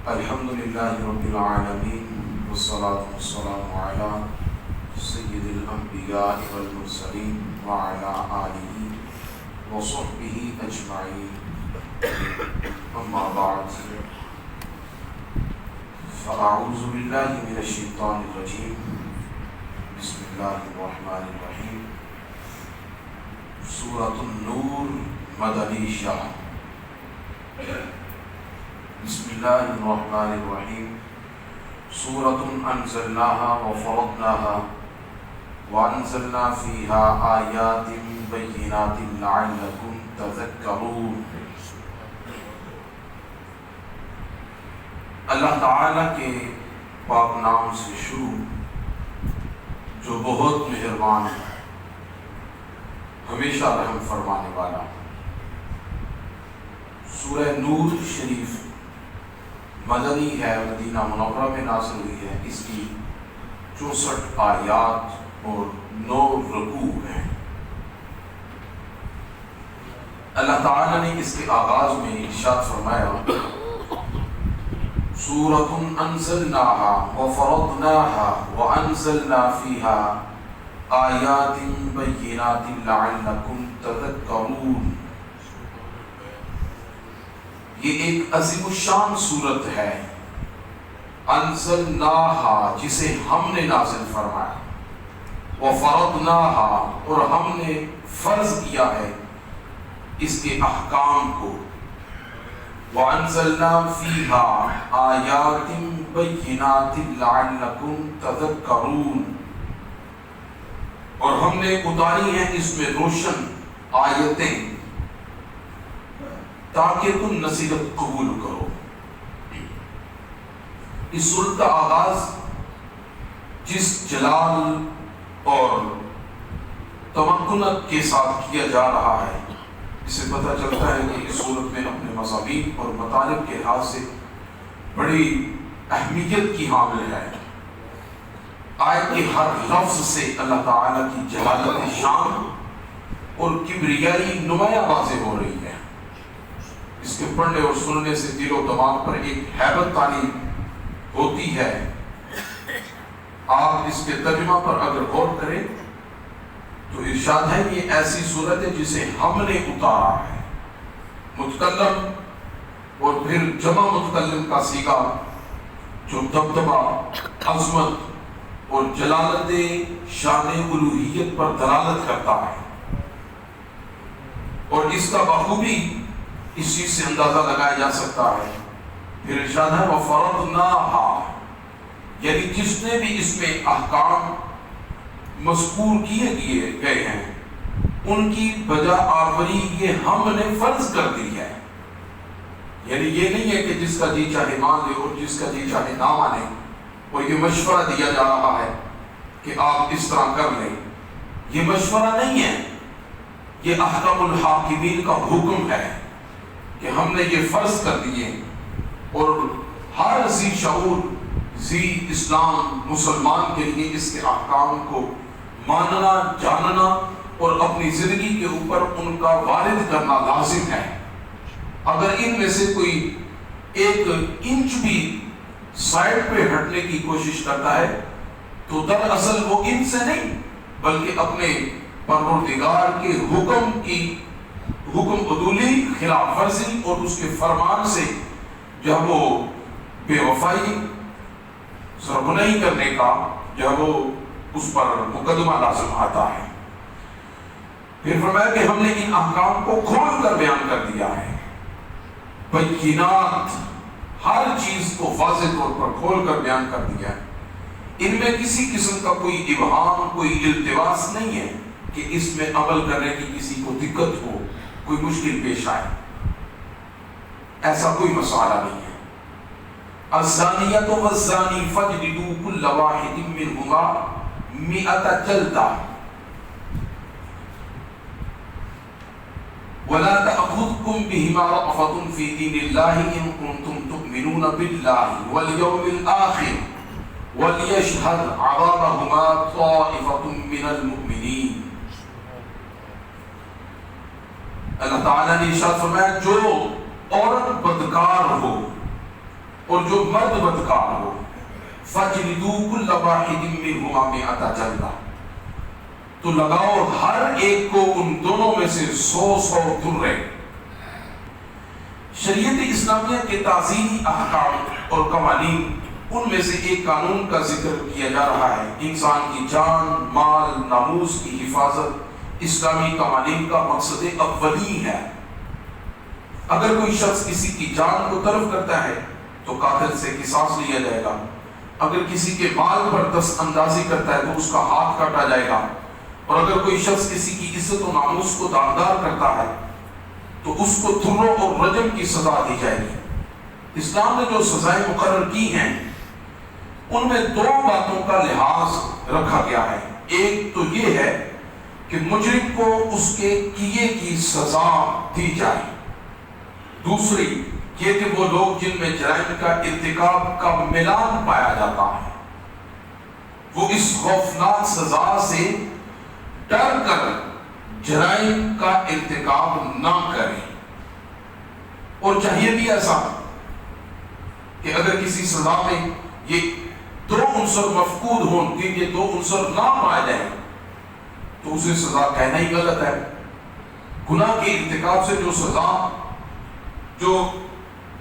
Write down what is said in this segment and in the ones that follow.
الحمد لله رب العالمين والصلاة والسلام على سيد الأنبياء والمرسلين وعلى آله وصحبه أجمعين أما بعد فأعوذ بالله من الشيطان الرجيم بسم الله الرحمن الرحيم سورة النور مدنی شاہ بسم اللہ الرحمن الرحیم سورة انزلناها وفرضناها وانزلنا فيها آیات بینات لعلکم تذکرون۔ اللہ تعالیٰ کے پاک نام سے شروع جو بہت مہربان ہے، ہمیشہ رحم فرمانے والا۔ سورہ نور شریف مدنی ہے، مدینہ منورہ میں نازل ہوئی ہے۔ اس کی 64 آیات اور 9 رکوع ہیں۔ اللہ تعالیٰ نے اس کے آغاز میں ارشاد فرمایا سورۃ انزلناها وفرضناها وانزلنا فيها آیات بینات لعلکم تذکرون۔ یہ ایک عظیم الشان سورت ہے، انزلناها جسے ہم نے نازل فرمایا، وفرضناها اور ہم نے فرض کیا ہے اس کے احکام کو، وانزلنا فیہا آیات بینات لعلکم تذکرون اور ہم نے اتاری ہیں اس میں روشن آیتیں تاکہ تم نصیحت قبول کرو۔ اس سورت کا آغاز جس جلال اور تمکنت کے ساتھ کیا جا رہا ہے، اس سے پتہ چلتا ہے کہ اس سورت میں اپنے مضامین اور مطالب کے لحاظ سے بڑی اہمیت کی حامل ہے۔ آیت کے ہر لفظ سے اللہ تعالیٰ کی جلالت شان اور کبریائی نمایاں واضح ہو رہی ہے۔ اس کے پڑھنے اور سننے سے دل و دماغ پر ایک ہیبت تعلیم ہوتی ہے۔ آپ اس کے ترجمہ پر اگر غور کریں تو ارشاد ہے یہ ایسی صورت ہے جسے ہم نے اتارا ہے، متکلم اور پھر جمع متکلم کا صیغہ جو دبدبہ، عظمت اور جلالت شان الوہیت پر دلالت کرتا ہے، اور اس کا بخوبی اس چیز سے اندازہ لگایا جا سکتا ہے۔ پھر ارشاد ہے وَفَرَضْنَاهَا، یعنی جس نے بھی اس میں احکام مذکور کیے گئے ہیں ان کی بجا آوری یہ ہم نے فرض کر دی ہے۔ یعنی یہ نہیں ہے کہ جس کا جی چاہے مان لے اور جس کا جی چاہے نہ مانے، اور یہ مشورہ دیا جا رہا ہے کہ آپ اس طرح کر لیں، یہ مشورہ نہیں ہے، یہ احکم الحاکمین کا حکم ہے کہ ہم نے یہ فرض کر دیے، اور ہر ذی شعور ذی اسلام مسلمان کے لیے اس کے احکام کو ماننا، جاننا اور اپنی زندگی کے اوپر ان کا وارد کرنا لازم ہے۔ اگر ان میں سے کوئی ایک انچ بھی سائڈ پہ ہٹنے کی کوشش کرتا ہے تو دراصل وہ ان سے نہیں بلکہ اپنے پروردگار کے حکم عدولی، خلاف ورزی اور اس کے فرمان سے جب وہ بے وفائی، سرغنائی کرنے کا جب وہ اس پر مقدمہ لازم آتا ہے۔ پھر فرمایا کہ ہم نے ان احکام کو کھول کر بیان کر دیا ہے، بینات، ہر چیز کو واضح طور پر کھول کر بیان کر دیا ہے۔ ان میں کسی قسم کا کوئی ابہام، کوئی التباس نہیں ہے کہ اس میں عمل کرنے کی کسی کو دقت ہو، کوئی مشکل پیش آئے، ایسا کوئی مسئلہ نہیں ہے۔ الزانیۃ والزانی فاجلدوا کل واحد منہما 100 جلدہ ولا تأخذكم بهما رأفة في دين الله إن كنتم تؤمنون بالله واليوم الآخر وليشهد عذابهما طائفة من المؤمنين۔ اللہ تعالیٰ نے ارشاد فرمایا جو عورت بدکار ہو اور جو مرد بدکار ہو فَجْلِدُوا كُلَّ وَاحِدٍ مِّنْهُمَا مِائَةَ جلدہ، تو لگاؤ ہر ایک کو ان دونوں میں سے 100 درے۔ شریعت اسلامیہ کے تعزیری احکام اور قوانین، ان میں سے ایک قانون کا ذکر کیا جا رہا ہے، انسان کی جان، مال، ناموس کی حفاظت اسلامی قوانین کا مقصد اولی ہے۔ اگر کوئی شخص کسی کی جان کو طلب کرتا ہے تو قاتل سے قصاص لیا جائے گا، اگر کسی کے مال پر دست اندازی کرتا ہے تو اس کا ہاتھ کاٹا جائے گا، اور اگر کوئی شخص کسی کی عزت و ناموس کو داغدار کرتا ہے تو اس کو تھروں اور رجم کی سزا دی جائے گی۔ اسلام نے جو سزائیں مقرر کی ہیں ان میں 2 باتوں کا لحاظ رکھا گیا ہے۔ ایک تو یہ ہے کہ مجرم کو اس کے کیے کی سزا دی جائے، دوسری یہ کہ وہ لوگ جن میں جرائم کا ارتکاب کا ملان پایا جاتا ہے وہ اس خوفناک سزا سے ڈر کر جرائم کا ارتکاب نہ کریں۔ اور چاہیے بھی ایسا کہ اگر کسی سزا میں یہ 2 عنصر مفقود ہوں، کہ یہ 2 عنصر نہ پائے جائیں تو اسے سزا کہنا ہی غلط ہے۔ گناہ کے ارتکاب سے جو سزا، جو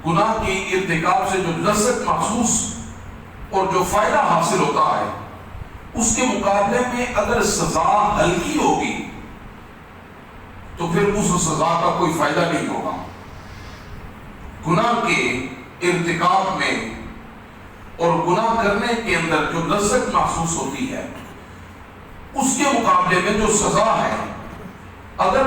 گناہ کے ارتکاب سے جو لذت محسوس اور جو فائدہ حاصل ہوتا ہے، اس کے مقابلے میں اگر سزا ہلکی ہوگی تو پھر اس سزا کا کوئی فائدہ نہیں ہوگا۔ گناہ کے ارتکاب میں اور گناہ کرنے کے اندر جو لذت محسوس ہوتی ہے اس کے مقابلے میں جو سزا ہے، اگر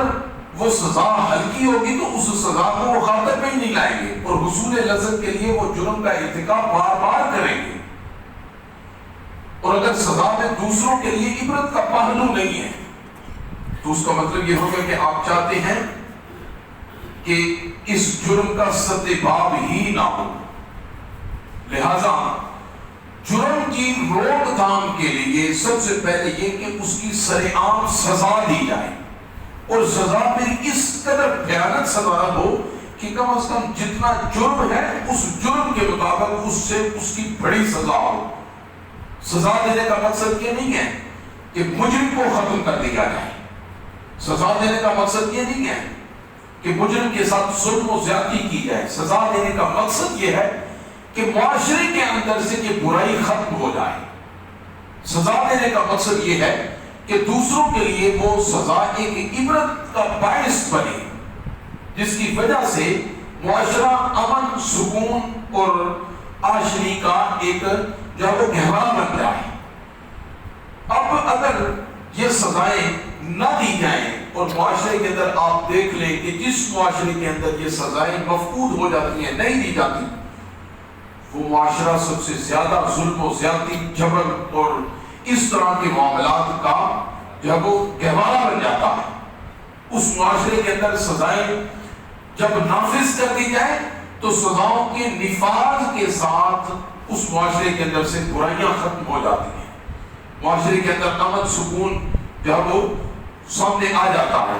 وہ سزا ہلکی ہوگی تو اس سزا کو وہ خاطر میں ہی نہیں لائیں گے اور حصول لذت کے لیے وہ جرم کا ارتکاب بار بار کریں گے۔ اور اگر سزا میں دوسروں کے لیے عبرت کا پہلو نہیں ہے تو اس کا مطلب یہ ہوگا کہ آپ چاہتے ہیں کہ اس جرم کا سدباب ہی نہ ہو۔ لہذا جرم کی روک تھام کے لیے سب سے پہلے یہ کہ اس کی سرعام سزا دی جائے، اور سزا میں اس قدر بھیانک سزا ہو کہ کم از کم جتنا جرم ہے اس جرم کے مطابق اس سے اس کی بڑی سزا ہو۔ سزا دینے کا مقصد یہ نہیں ہے کہ مجرم کو ختم کر دیا جائے، سزا دینے کا مقصد یہ نہیں ہے کہ مجرم کے ساتھ ظلم و زیادتی کی جائے۔ سزا دینے کا مقصد یہ ہے کہ معاشرے کے اندر سے یہ برائی ختم ہو جائے۔ سزا دینے کا مقصد یہ ہے کہ دوسروں کے لیے وہ سزا ایک عبرت کا باعث بنے، جس کی وجہ سے معاشرہ امن، سکون اور آشری کا ایک جو وہ گہوارہ بن جائے۔ اب اگر یہ سزائیں نہ دی جائیں اور معاشرے کے اندر آپ دیکھ لیں کہ جس معاشرے کے اندر یہ سزائیں مفقود ہو جاتی ہیں، نہیں دی جاتی، وہ معاشرہ سب سے زیادہ ظلم و زیادتی، جبر اور اس طرح کے معاملات کا جب وہ گہوارہ بن جاتا ہے۔ اس معاشرے کے اندر سزائیں جب نافذ کر دی جائے تو سزاؤں کے نفاذ کے ساتھ اس معاشرے کے اندر سے برائیاں ختم ہو جاتی ہیں، معاشرے کے اندر امن سکون جب وہ سامنے آ جاتا ہے۔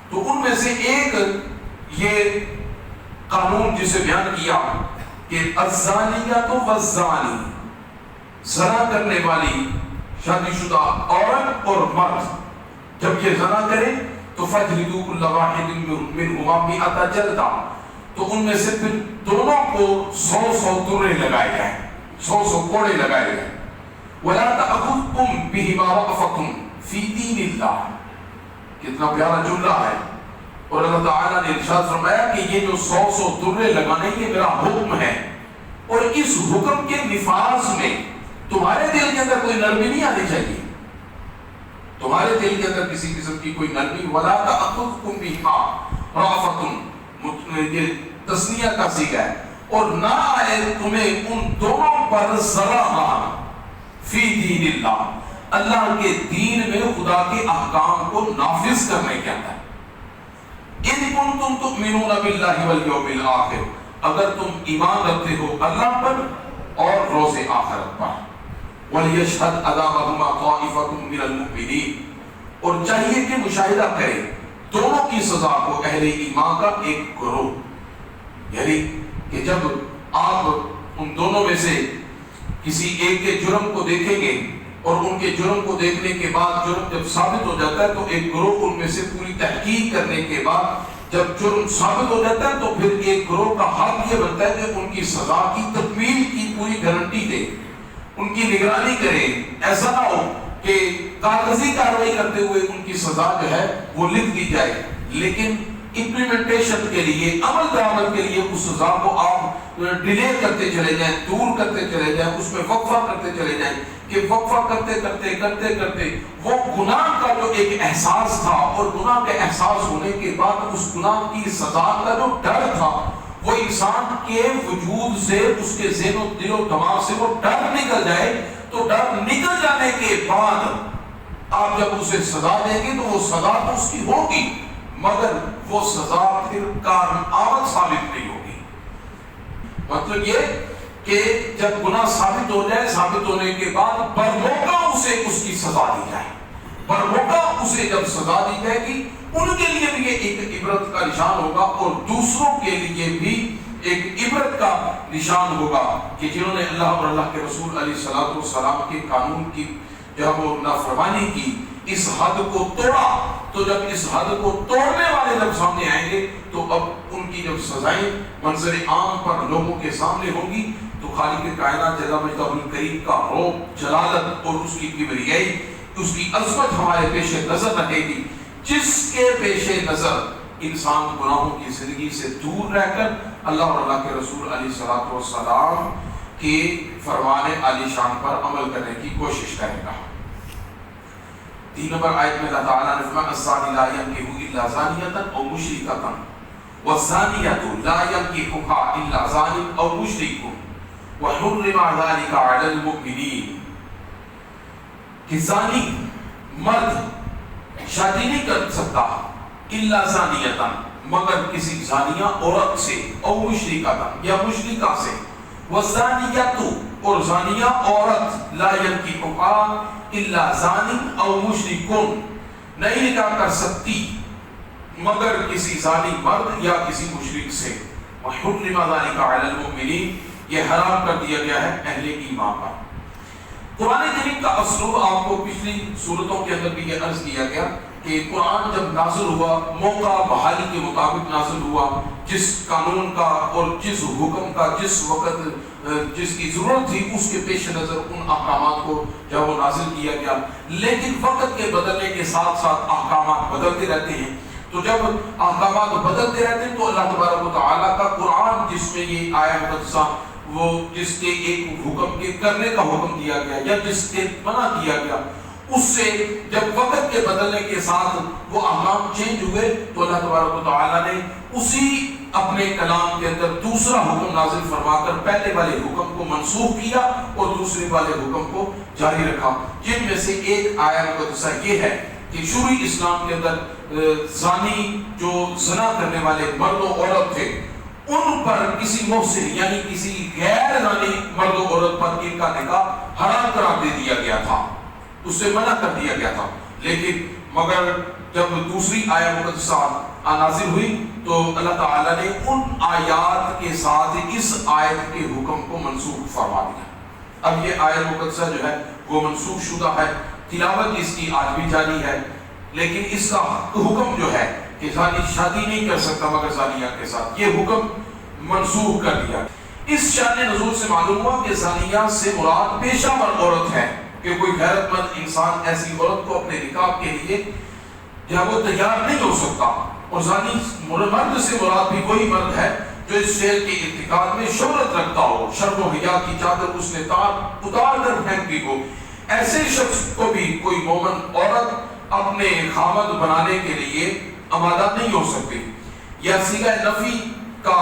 تو ان میں سے ایک یہ قانون جسے بیان کیا کہ الزانیۃ والزانی، زنا کرنے والی شادی شدہ عورت اور مرد جب یہ زنا کرے تو فَجْلِدُوا كُلَّ وَاحِدٍ مِّنْهُمَا مِائَةَ جلدہ، تو ان میں سے پھر دونوں کو 100 درے لگائے جائیں، 100 کوڑے لگائے جائیں۔ وَلَا تَأْخُذْكُمْ بِهِمَا رَأْفَةٌ فِي دِينِ اللَّهِ، کتنا پیارا جملہ ہے۔ اور اللہ تعالیٰ نے ارشاد فرمایا کہ یہ جو 100 درے لگانے یہ میرا حکم ہے، اور اس حکم کے نفاذ میں تمہارے دل کے اندر کوئی نرمی نہیں آنی چاہیے، تمہارے دل کے اندر کسی قسم کی کوئی نرمی۔ وَلَا تَأْخُذْكُمْ بِهِمَا رَأْفَةٌ، یہ تسنیہ کا صیغہ ہے، اور نہ آئے تمہیں ان دونوں پر ذرا فی دین اللہ، اللہ کے دین میں خدا کے احکام کو نافذ کرنے کے اندر۔ اِن كُنتُمْ تُؤْمِنُونَ بِاللَّهِ وَالْيَوْمِ الْآخِرِ، اگر تم ایمان رکھتے ہو اللہ پر اور روز آخرت پر۔ وَلْيَشْهَدْ عَذَابَهُمَا طَائِفَةٌ مِّنَ الْمُؤْمِنِينَ، اور چاہیے کہ مشاہدہ کرے دونوں کی سزا کو اہل ایمان کا ایک گروہ، یعنی کہ جب آپ ان دونوں میں سے کسی ایک کے جرم کو دیکھیں گے اور ان کے جرم کو دیکھنے کے بعد جرم جب ثابت ہو جاتا ہے تو ایک گروہ ان میں سے پوری تحقیق کرنے کے بعد جب جرم ثابت ہو جاتا ہے تو پھر ایک گروہ کا حق یہ بنتا ہے کہ ان کی سزا کی تکمیل کی پوری گارنٹی دے، ان کی نگرانی کرے. ایسا نہ ہو کہ کاغذی کارروائی کرتے ہوئے ان کی سزا جو ہے وہ لکھ دی جائے، لیکن امپلیمنٹیشن کے لیے، عمل درآمد کے لیے اس سزا کو آپ ڈیلے کرتے چلے جائیں، دور کرتے چلے جائیں، اس میں وقفہ کرتے چلے جائیں کہ وقفہ کرتے وہ گناہ کا جو ایک احساس تھا اور گناہ کے احساس ہونے کے بعد اس گناہ کی سزا کا جو ڈر تھا وہ انسان کے وجود سے، اس کے ذہن و دل و دماغ سے وہ ڈر نکل جائے. تو ڈر نکل جانے کے بعد آپ جب اسے سزا دیں گے تو وہ سزا تو اس کی ہوگی، مگر وہ سزا پھر کارآمد ثابت نہیں ہوگی. مطلب یہ کہ جب گناہ ثابت ہو جائے، ثابت ہونے کے بعد برموقع اسے اس کی سزا دی جائے، برموقع اسے جب سزا دی جائے گی ان کے لیے بھی یہ ایک عبرت کا نشان ہوگا اور دوسروں کے لیے بھی ایک عبرت کا نشان ہوگا کہ جنہوں نے اللہ اور اللہ کے رسول علیہ الصلوۃ والسلام کے قانون کی جب وہ نافرمانی کی، اس حد کو توڑا. تو جب اس حد کو توڑنے والے جب سامنے آئیں گے تو اب ان کی جب سزائیں منظر عام پر لوگوں کے سامنے ہوں گی تو خالق کائنات جل مجدہ الکریم کا رعب، جلالت اور اس کی کبریائی، اس کی عظمت ہمارے پیش نظر رہے گی، جس کے پیش نظر انسان گناہوں کی زندگی سے دور رہ کر اللہ اور اللہ کے رسول علیہ الصلوۃ والسلام کے فرمان عالی شان پر عمل کرنے کی کوشش کرے گا. 3 نمبر آیت میں اللہ تعالیٰ نے فرمایا الزانی لا ينكح الا زانیۃ او مشرکۃ والزانیۃ لا ينكحها الا زان او مشرک وحرم ذلك على المؤمنین. کہ زانی مرد شادی نہیں کر سکتا الا زانیۃ مگر کسی زانیہ عورت سے، او مشرکۃ یا مشرکہ سے، والزانیۃ اور زانیہ عورت لا ينكحها الا زان او مشرک نہیں نکاح کر سکتی مگر کسی زانی مرد یا کسی مشرک سے. وحرم ذلك على المؤمنین، یہ حرام کر دیا گیا ہے اہل ایمان پر. قرآن کریم کا اسلوب آپ کو پچھلی صورتوں کے اندر بھی یہ عرض کیا گیا کہ قرآن جب نازل ہوا موقع بحالی کے مطابق نازل ہوا، جس قانون کا اور جس حکم کا جس وقت جس کی ضرورت تھی اس کے پیش نظر ان احکامات کو جب وہ نازل کیا گیا. لیکن وقت کے بدلنے کے ساتھ ساتھ احکامات بدلتے رہتے ہیں. تو جب احکامات بدلتے رہتے ہیں تو اللہ تبارک و تعالیٰ کا قرآن جس میں یہ آیا مقدسہ وہ جس کے ایک حکم کے کرنے کا حکم دیا گیا یا جس کے منع کیا گیا، اس سے جب وقت کے بدلنے کے ساتھ وہ احکام چینج ہوئے تو اللہ تبارک و تعالیٰ نے اسی اپنے کلام کے اندر دوسرا حکم نازل فرما کر پہلے والے حکم کو منسوخ کیا اور دوسرے والے حکم کو جاری رکھا، جن میں سے ایک آیت مقدسہ یہ ہے کہ شروعی اسلام کے اندر زانی جو زنا کرنے والے مرد و عورت تھے ان پر کسی محسن یعنی کسی غیر زانی مرد و عورت پر ان کا نکاح حرام قرار دے دیا گیا تھا، اس سے منع کر دیا گیا تھا. لیکن مگر جب دوسری آیت مقدسہ نازل ہوئی تو اللہ تعالیٰ نے ان آیات کے ساتھ اس آیت کے حکم کو منسوخ فرما دیا. اب یہ آیت مقدسہ جو ہے وہ منسوخ شدہ ہے، تلاوت اس کی آج بھی جاری ہے، لیکن اس کا حکم جو ہے کہ زانی شادی نہیں کر سکتا مگر زانیہ کے ساتھ، یہ حکم منسوخ کر دیا. اس شان نزول سے معلوم ہوا کہ زانیہ سے مراد پیشہ ور عورت ہے، کہ کوئی غیرت مند انسان ایسی عورت کو اپنے نکاح کے لیے جہاں وہ تیار نہیں ہو سکتا. اور زانی مرد سے مراد بھی وہی مرد ہے جو اس فعل کے ارتکاب میں شہرت رکھتا ہو، شرم و حیا کی چادر اس نے اتار کر پھینک دی ہو. ایسے شخص کو بھی کوئی مومن عورت اپنے خامد بنانے کے لیے آمادہ نہیں ہو سکتی. یہ صیغہ نفی کا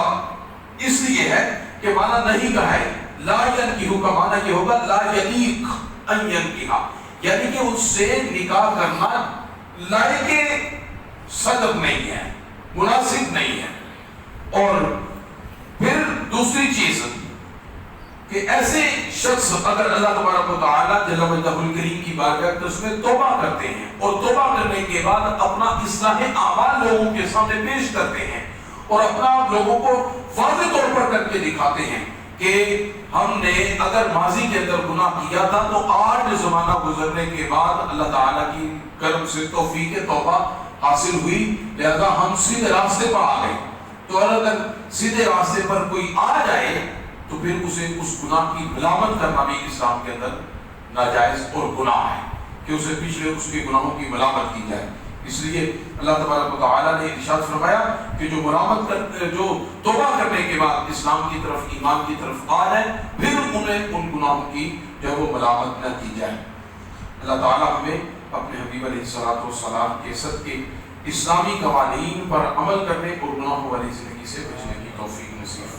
اس لیے ہے کہ معنی نہیں کا ہے، لا ینکحو کا معنی یہ ہوگا لا یلیق ان ینکحا، یعنی کہ اس سے نکاح کرنا لائق صدق نہیں ہے، مناسب نہیں ہے. اور پھر دوسری چیز کہ ایسے شخص اگر اللہ تبارک و تعالیٰ جل وجہ الکریم کی بارگاہ تو اس میں توبہ کرتے ہیں اور توبہ کرنے کے بعد اپنا اصلاح اعمال لوگوں کے سامنے پیش کرتے ہیں اور اپنا لوگوں کو واضح طور پر کر کے دکھاتے ہیں کہ کہ ہم نے اگر ماضی کے اندر گناہ کیا تھا تو 8 زمانہ گزرنے کے بعد اللہ تعالیٰ کی کرم سے توفیق توبہ حاصل ہوئی، لہذا ہم سیدھے راستے پر آ گئے۔ تو اگر سیدھے راستے پر کوئی آ جائے تو پھر اسے اس گناہ کی ملامت کرنا بھی اسلام کے اندر ناجائز اور گناہ ہے کہ اسے پچھلے اس کے گناہوں کی ملامت کی جائے۔ اس لیے اللہ تبارک و تعالیٰ نے ارشاد فرمایا کہ جو جو توبہ کرنے کے بعد اسلام کی طرف، ایمان کی طرف آ جائے، پھر انہیں ان گناہوں کی جو وہ ملامت نہ کی جائے۔ اللہ تعالیٰ ہمیں اپنے حبیب علیہ الصلوۃ والسلام کے صدقے اسلامی قوانین پر عمل کرنے اور گناہوں والی زندگی سے بچنے کی توفیق نصیب